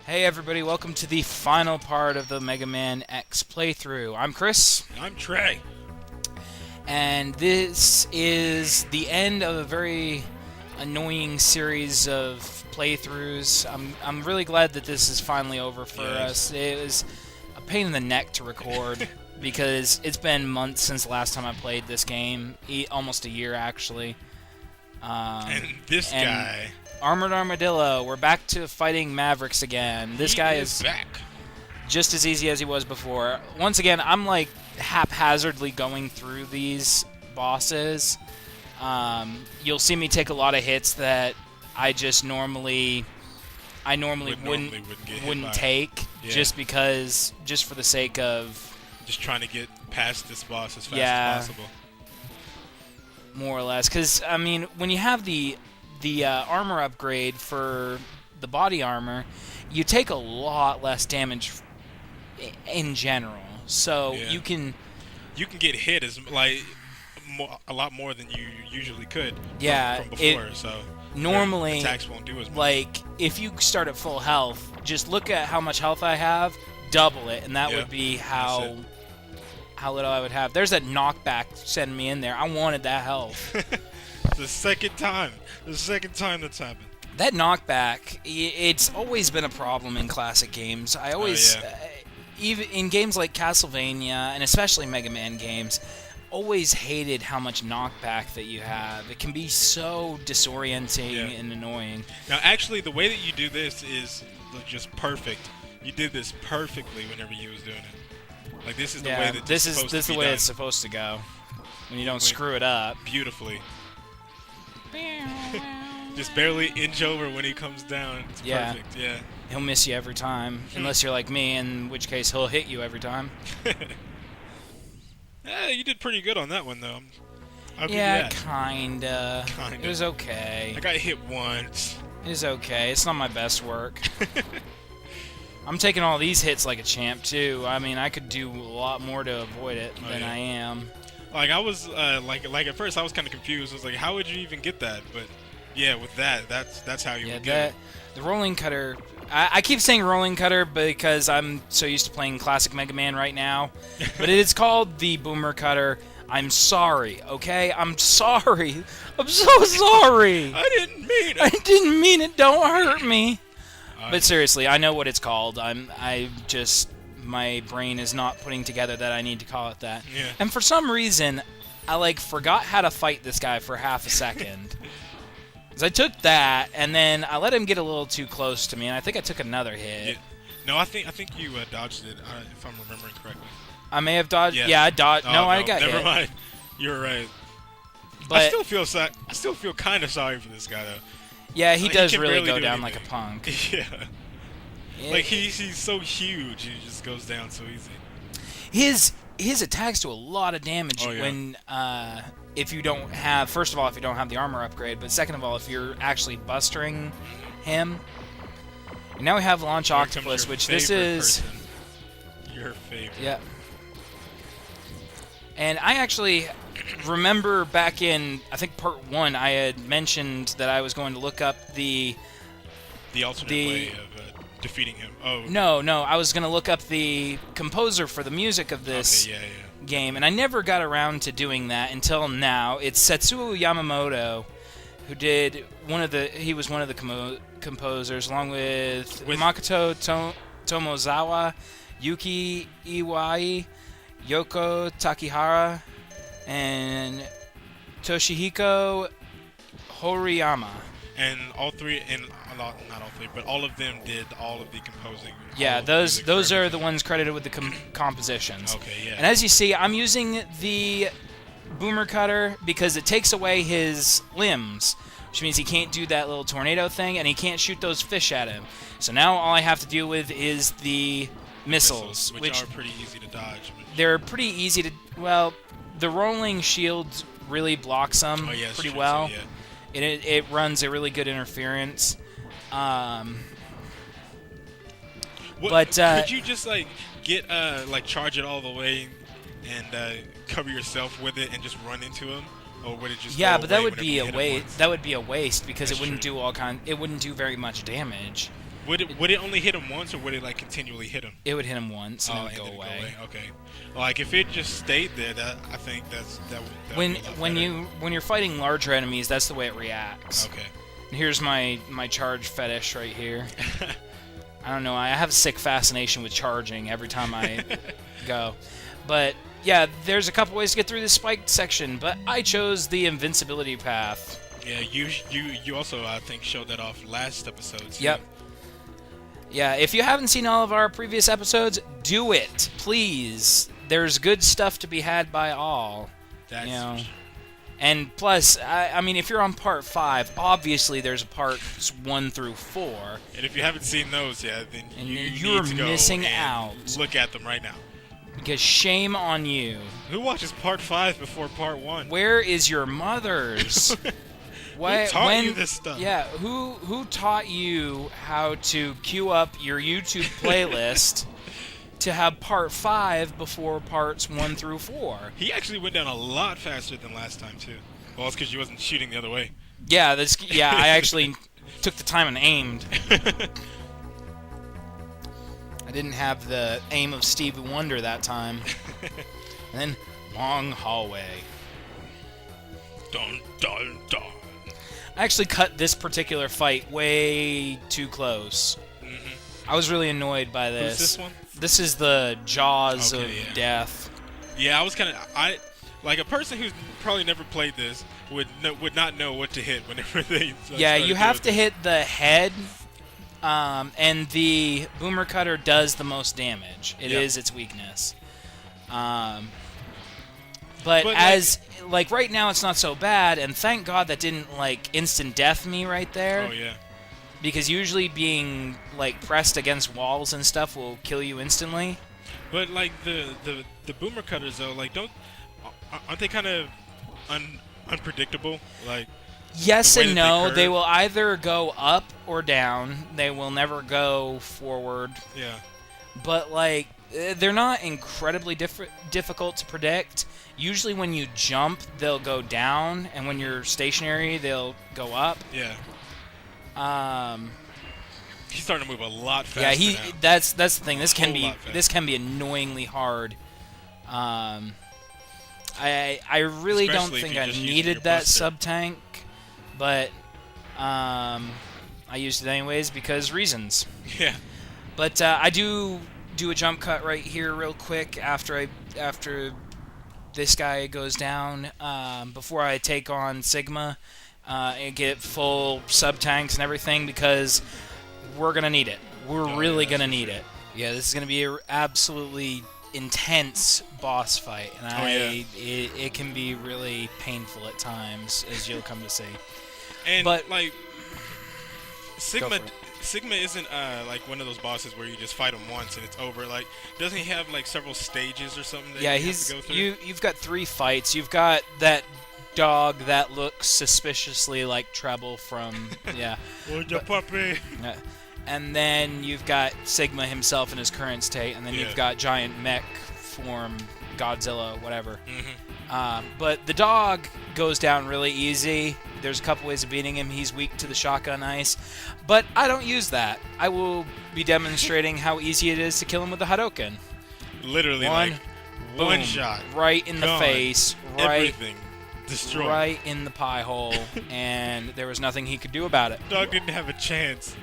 Hey everybody, welcome to the final part of the Mega Man X playthrough. I'm Chris, I'm Trey. and this is the end of a very annoying series of playthroughs. I'm really glad that this is finally over for us. It was a pain in the neck to record because it's been months since the last time I played this game, almost a year actually. And this guy... Armored Armadillo, we're back to fighting Mavericks again. This guy is back. just as easy as he was before. Once again, I'm like haphazardly going through these bosses. You'll see me take a lot of hits that I just normally wouldn't take, just for the sake of just trying to get past this boss as fast as possible. More or less, because I mean, when you have the armor upgrade for the body armor, you take a lot less damage in general. So you can get hit a lot more than you usually could. From before. So normally attacks won't do as much. Like if you start at full health, just look at how much health I have, double it, and that would be how little I would have. There's that knockback sending me in there. I wanted that health. The second time that's happened. That knockback, it's always been a problem in classic games. I always, even in games like Castlevania, and especially Mega Man games, always hated how much knockback that you have. It can be so disorienting and annoying. Now, actually, the way that you do this is just perfect. You did this perfectly whenever you was doing it. Like, this is the way that this is the way it's supposed to go. When you don't screw it up. Beautifully. Just barely inch over when he comes down. It's perfect, yeah. He'll miss you every time, unless you're like me, in which case he'll hit you every time. Yeah, you did pretty good on that one, though. Kinda. It was okay. I got hit once. It was okay. It's not my best work. I'm taking all these hits like a champ, too. I mean, I could do a lot more to avoid it than I am. Like, I was, like at first I was kind of confused. I was like, how would you even get that? But, yeah, with that's how you would get it. The rolling cutter... I keep saying rolling cutter because I'm so used to playing classic Mega Man right now. But it is called the boomer cutter. I'm sorry, okay? I'm sorry. I'm so sorry. I didn't mean it. I didn't mean it. Don't hurt me. But seriously, I know what it's called. My brain is not putting together that I need to call it that. Yeah. And for some reason, I forgot how to fight this guy for half a second. Because I took that, and then I let him get a little too close to me, and I think I took another hit. Yeah. No, I think you dodged it, if I'm remembering correctly. I may have dodged. Yeah, I dodged. No, I got hit. Never mind. You're right. But I still feel kind of sorry for this guy, though. Yeah, he does really go down like a punk. Yeah. Like, he's so huge, he just goes down so easy. His attacks do a lot of damage when if you don't have, first of all, if you don't have the armor upgrade, but second of all, if you're actually bustering him. And now we have Launch Octopus, which this is... Your favorite. Yeah. And I actually remember back in, I think, part 1, I had mentioned that I was going to look up the alternate way of defeating him. Oh. No, I was going to look up the composer for the music of this game, and I never got around to doing that until now. It's Setsuo Yamamoto, who did he was one of the composers, along with Makoto Tomozawa, Yuki Iwai, Yoko Takihara, and Toshihiko Horiyama. And all three, not all three, but all of them did all of the composing. Yeah, those are the ones credited with the compositions. Okay, yeah. And as you see, I'm using the boomer cutter because it takes away his limbs, which means he can't do that little tornado thing, and he can't shoot those fish at him. So now all I have to deal with is the missiles, which are pretty easy to dodge. They're pretty easy to... Well, the rolling shield really blocks them pretty well. Yeah. It runs a really good interference. Could you just get charge it all the way and cover yourself with it and just run into him, or would it just go but that away would be a whenever you hit him waste. once? That would be a waste because That's it wouldn't do very much damage. Would it only hit him once, or would it like continually hit him? It would hit him once and then and go then it'd away. Okay. Like if it just stayed there, I think that would be a lot better. When you're fighting larger enemies, that's the way it reacts. Okay. Here's my charge fetish right here. I don't know. I have a sick fascination with charging every time I go. But yeah, there's a couple ways to get through this spiked section, but I chose the invincibility path. Yeah, you also I think showed that off last episode. Too. Yep. Yeah, if you haven't seen all of our previous episodes, do it, please. There's good stuff to be had by all. That's you know. for sure. And plus, I mean, if you're on part 5, obviously there's parts 1 through 4. And if you haven't seen those yet, then you're need to go missing and out. Look at them right now. Because shame on you. Who watches part 5 before part 1? Where is your mothers? Who taught you this stuff? Yeah, who taught you how to queue up your YouTube playlist to have part 5 before parts 1 through 4? He actually went down a lot faster than last time too. Well, it's because you wasn't shooting the other way. Yeah, I actually took the time and aimed. I didn't have the aim of Stevie Wonder that time. And then long hallway. Dun dun dun. I actually cut this particular fight way too close. Mm-hmm. I was really annoyed by this. Who's this one? This is the Jaws of Death. Yeah, I was kind of like a person who's probably never played this would not know what to hit whenever they. Yeah, you have to hit the head, and the boomer cutter does the most damage. It is its weakness. But as like right now, it's not so bad, and thank God that didn't like instant death me right there. Oh yeah. Because usually being like pressed against walls and stuff will kill you instantly. But like the boomer cutters though, like aren't they kind of unpredictable? Like yes and no. They will either go up or down. They will never go forward. Yeah. But like they're not incredibly difficult to predict. Usually when you jump, they'll go down, and when you're stationary, they'll go up. Yeah. He's starting to move a lot faster. Yeah, now. that's the thing. This can be annoyingly hard. I really don't think I needed that sub tank, but I used it anyways because reasons. Yeah. But I do a jump cut right here real quick after this guy goes down before I take on Sigma and get full sub tanks and everything because we're gonna need it. We're really gonna need it. Yeah, this is gonna be an absolutely intense boss fight, and it can be really painful at times, as you'll come to see. And but like Sigma isn't like one of those bosses where you just fight him once and it's over. Like, doesn't he have like several stages or something that you have to go through? You've got 3 fights. You've got that dog that looks suspiciously like Treble from Where's your puppy? And then you've got Sigma himself in his current state, and then you've got giant mech form Godzilla, whatever. Mm-hmm. But the dog goes down really easy. There's a couple ways of beating him. He's weak to the shotgun ice. But I don't use that. I will be demonstrating how easy it is to kill him with the Hadoken. Literally, one shot. Right in the face. Everything destroyed. Right in the pie hole. And there was nothing he could do about it. Dog didn't have a chance.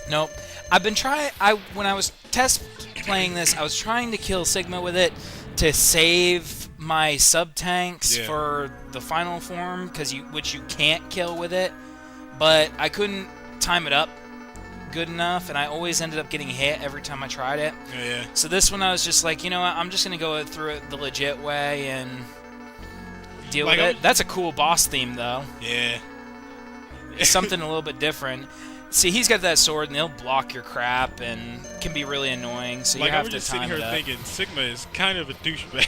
Nope. I've been trying... When I was test playing this, I was trying to kill Sigma with it to save my sub-tanks for the final form, which you can't kill with it, but I couldn't time it up good enough, and I always ended up getting hit every time I tried it. Yeah. So this one I was just like, you know what, I'm just going to go through it the legit way and deal with it. That's a cool boss theme, though. Yeah. It's something a little bit different. See, he's got that sword, and he'll block your crap, and can be really annoying, so you have to time it up. I was just sitting here thinking, Sigma is kind of a douchebag.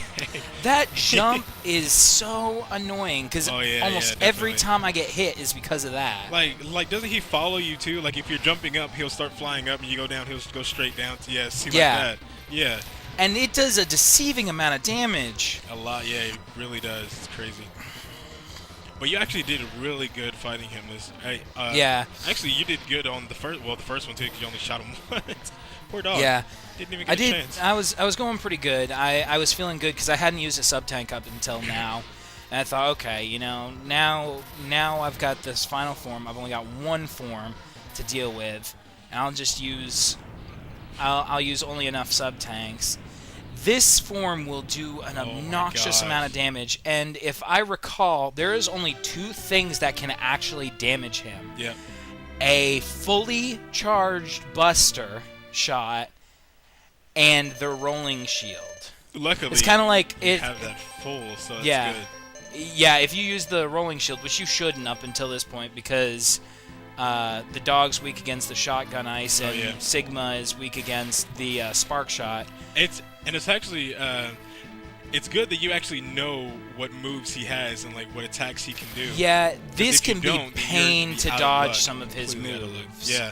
That jump is so annoying, because almost every time I get hit is because of that. Like, doesn't he follow you, too? Like, if you're jumping up, he'll start flying up, and you go down, he'll go straight down. Like that. Yeah. And it does a deceiving amount of damage. A lot, yeah, it really does. It's crazy. But you actually did really good fighting him. Yeah. Actually, you did good on the first. Well, the first one too, because you only shot him once. Poor dog. Yeah. Didn't even get a chance. I was going pretty good. I was feeling good because I hadn't used a sub tank up until now, and I thought, okay, you know, now I've got this final form. I've only got one form to deal with, and I'll just use. I'll use only enough sub tanks. This form will do an obnoxious amount of damage, and if I recall, there is only two things that can actually damage him. Yeah. A fully charged buster shot and the rolling shield. Luckily, it's kind of like you have that full, so it's good. Yeah, if you use the rolling shield, which you shouldn't up until this point, because the dog's weak against the shotgun ice, and Sigma is weak against the spark shot. It's actually it's good that you actually know what moves he has and like what attacks he can do. Yeah, this can be pain to dodge some of his moves. Yeah.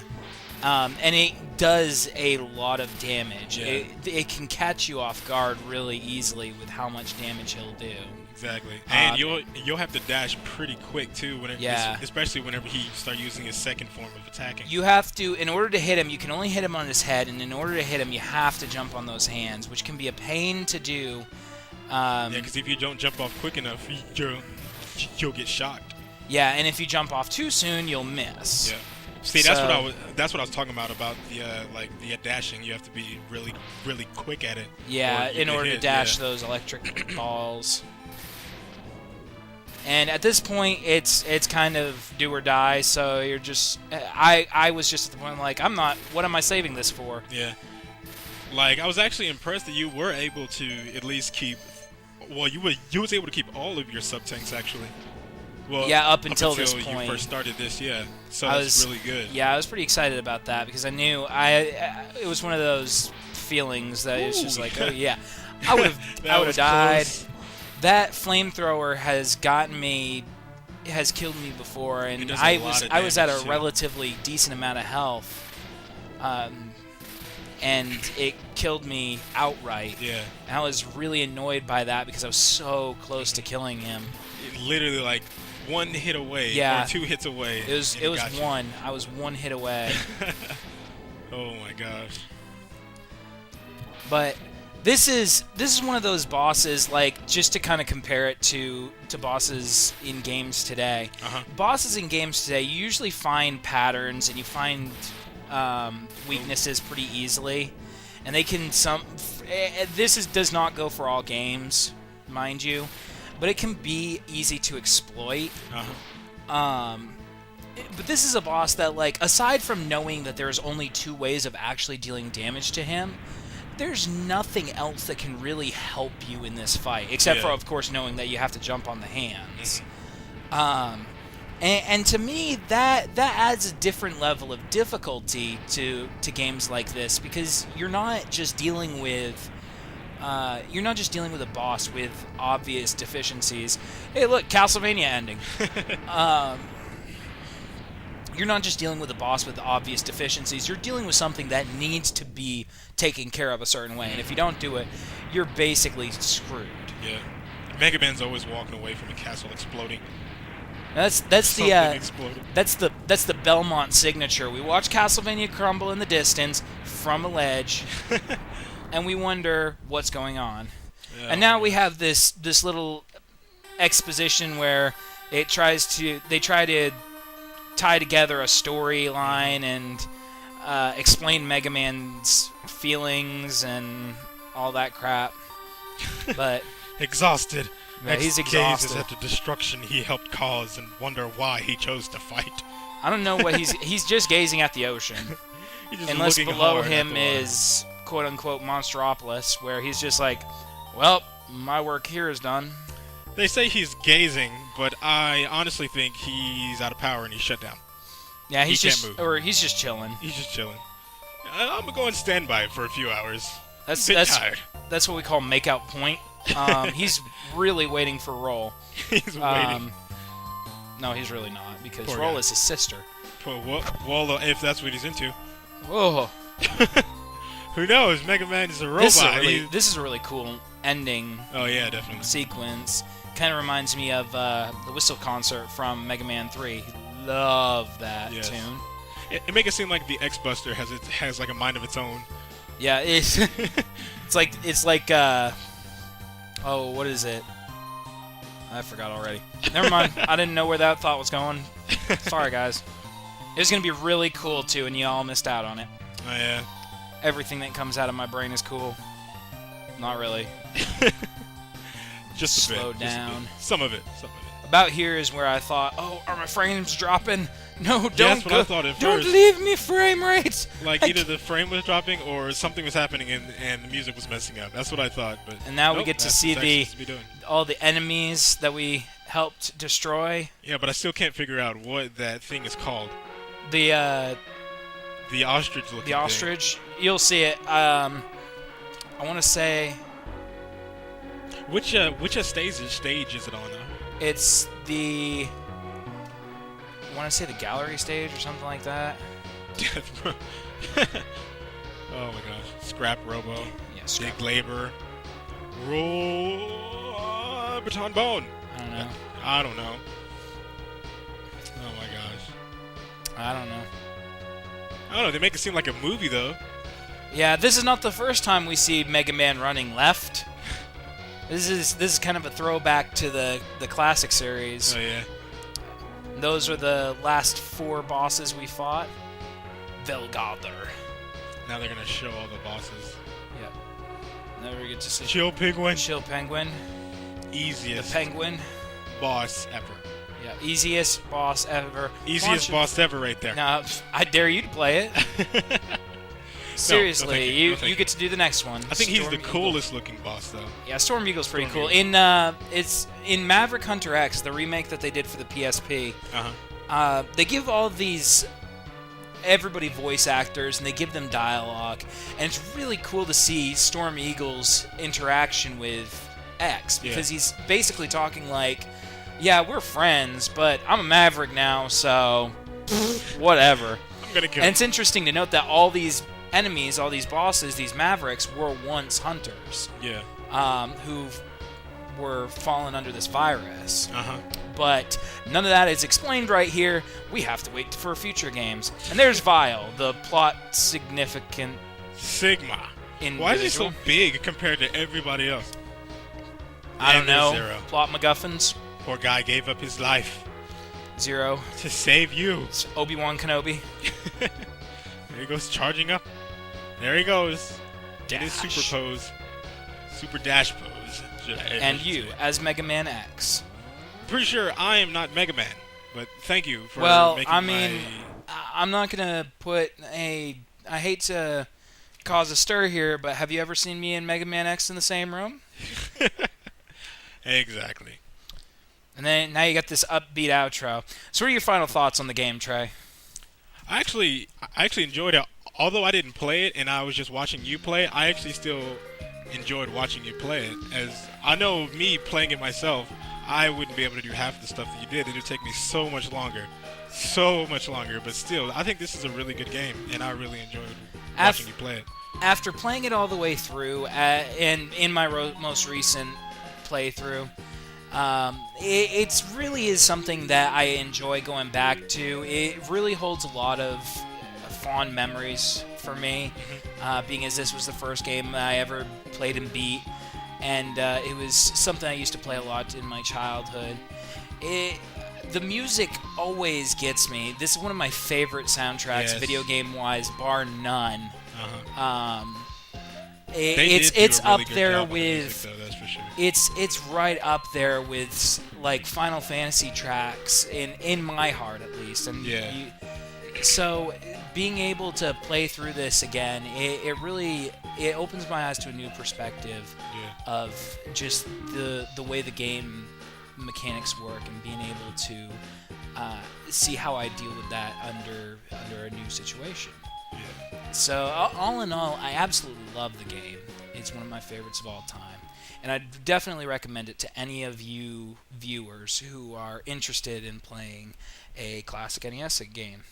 And it does a lot of damage. Yeah. It can catch you off guard really easily with how much damage he'll do. Exactly. And you'll have to dash pretty quick too, especially whenever he start using his second form of attacking. You have to, in order to hit him, you can only hit him on his head, and in order to hit him, you have to jump on those hands, which can be a pain to do. Because if you don't jump off quick enough, you'll get shocked. Yeah, and if you jump off too soon, you'll miss. Yeah. See, that's what I was talking about the dashing. You have to be really, really quick at it. Yeah, in order to dash those electric balls. And at this point, it's kind of do or die. So you're just, I was just at the point like, I'm not. What am I saving this for? Yeah. Like, I was actually impressed that you were able to at least keep. Well, you was able to keep all of your sub tanks actually. Well, yeah, up until this point. You first started this, yeah. So that's really good. Yeah, I was pretty excited about that because I knew it was one of those feelings that it's just like, oh yeah, I would have died. Close. That flamethrower has killed me before, and I was at a relatively decent amount of health, and it killed me outright. Yeah. And I was really annoyed by that because I was so close to killing him. Literally like one hit away, or 2 hits away. It was one. I was 1 hit away. Oh my gosh. But this is one of those bosses, like, just to kind of compare it to bosses in games today. Bosses in games today, you usually find patterns and you find weaknesses pretty easily, and they can does not go for all games, mind you, but it can be easy to exploit. But this is a boss that, like, aside from knowing that there's only 2 ways of actually dealing damage to him, there's nothing else that can really help you in this fight, except for, of course, knowing that you have to jump on the hands. And to me, that adds a different level of difficulty to games like this, because you're not just dealing with a boss with obvious deficiencies. Hey, look, Castlevania ending. You're not just dealing with a boss with obvious deficiencies. You're dealing with something that needs to be taken care of a certain way, and if you don't do it, you're basically screwed. Yeah. Megaman's always walking away from a castle exploding. That's the Belmont signature. We watch Castlevania crumble in the distance from a ledge, and we wonder what's going on. Yeah, and now we have this little exposition where they try to tie together a storyline and explain Mega Man's feelings and all that crap. But exhausted. Yeah, he's exhausted. Gazes at the destruction he helped cause and wonder why he chose to fight. I don't know what he's just gazing at the ocean. Unless below him is quote unquote Monstropolis, where he's just like, well, my work here is done. They say he's gazing, but I honestly think he's out of power and he's shut down. Yeah, he can't move. Or he's just chilling. He's just chilling. I'm gonna go on standby for a few hours. That's tired. That's what we call makeout point. He's really waiting for Roll. He's waiting. No, he's really not, because Poor Roll guy. is his sister. Well, if that's what he's into. Whoa. Who knows? Mega Man is a robot. This is a really cool ending. Oh yeah, definitely. Sequence, kind of reminds me of the whistle concert from Mega Man 3. Love that tune. It makes it seem like the X-Buster has like a mind of its own. Yeah, it's it's like oh, what is it? I forgot already. Never mind. I didn't know where that thought was going. Sorry, guys. It was going to be really cool, too, and you all missed out on it. Oh, yeah. Everything that comes out of my brain is cool. Not really. Just a bit. Slow down. Some of it. About here is where I thought, oh, are my frames dropping? No, don't that's what I thought at Don't first. leave me frame rates. Like either the frame was dropping or something was happening and the music was messing up. That's what I thought. But and now nope, we get to see all the enemies that we helped destroy. Yeah, but I still can't figure out what that thing is called. The ostrich looking The ostrich. thing. You'll see it. I want to say which stage is it on though? it's the. I want to say the gallery stage or something like that. Oh my gosh. Scrap Robo. Yeah, Scrap. Big Labor. Roll. Baton Bone. I don't know. Oh my gosh. I don't know. I don't know. They make it seem like a movie though. Yeah, this is not the first time we see Mega Man running left. This is kind of a throwback to the classic series. Oh yeah. Those are the last 4 bosses we fought. Velgather. Now they're gonna show all the bosses. Yep. Now we get to see Chill Penguin. Chill Penguin. Easiest The Penguin. boss ever. Yeah, easiest boss ever. Easiest boss ever right there. Now, I dare you to play it. Seriously, you get to do the next one. I think he's the Storm coolest looking boss though. Yeah, Storm Eagle's pretty Storm cool. Eagle. It's in Maverick Hunter X, the remake that they did for the PSP. Uh-huh. They give all these everybody voice actors and they give them dialogue, and it's really cool to see Storm Eagle's interaction with X because he's basically talking like, "Yeah, we're friends, but I'm a Maverick now, so whatever." I'm gonna kill And it's interesting to note that all these enemies, all these bosses, these Mavericks were once hunters. Yeah. Who were fallen under this virus. Uh-huh. But none of that is explained right here. We have to wait for future games. And there's Vile, the plot significant Sigma. individual. Why is he so big compared to everybody else? I don't know. Zero. Plot MacGuffins. Poor guy gave up his life Zero. to save you. It's Obi-Wan Kenobi. There he goes, charging up. There he goes. In his Dash. super pose. Super dash pose. And you, as Mega Man X. Pretty sure I am not Mega Man, but thank you for making I'm not going to put a... I hate to cause a stir here, but have you ever seen me and Mega Man X in the same room? Exactly. And then now you got this upbeat outro. So what are your final thoughts on the game, Trey? I actually enjoyed it. Although I didn't play it and I was just watching you play it, I actually still enjoyed watching you play it. As I know me playing it myself, I wouldn't be able to do half the stuff that you did. It would take me so much longer. But still, I think this is a really good game, and I really enjoyed watching you play it. After playing it all the way through, and in my most recent playthrough, it really is something that I enjoy going back to. It really holds a lot of fond memories for me, being as this was the first game I ever played and beat, and it was something I used to play a lot in my childhood. The music always gets me. This is one of my favorite soundtracks, video game-wise, bar none. It's up there with it's right up there with like Final Fantasy tracks in my heart at least. And so being able to play through this again, it really opens my eyes to a new perspective of just the way the game mechanics work and being able to see how I deal with that under a new situation. So all in all, I absolutely love the game. It's one of my favorites of all time. And I'd definitely recommend it to any of you viewers who are interested in playing a classic NES game.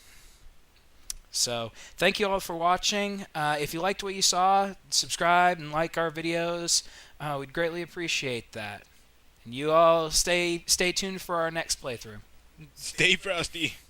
So thank you all for watching. If you liked what you saw, subscribe and like our videos. We'd greatly appreciate that. You all stay tuned for our next playthrough. Stay frosty.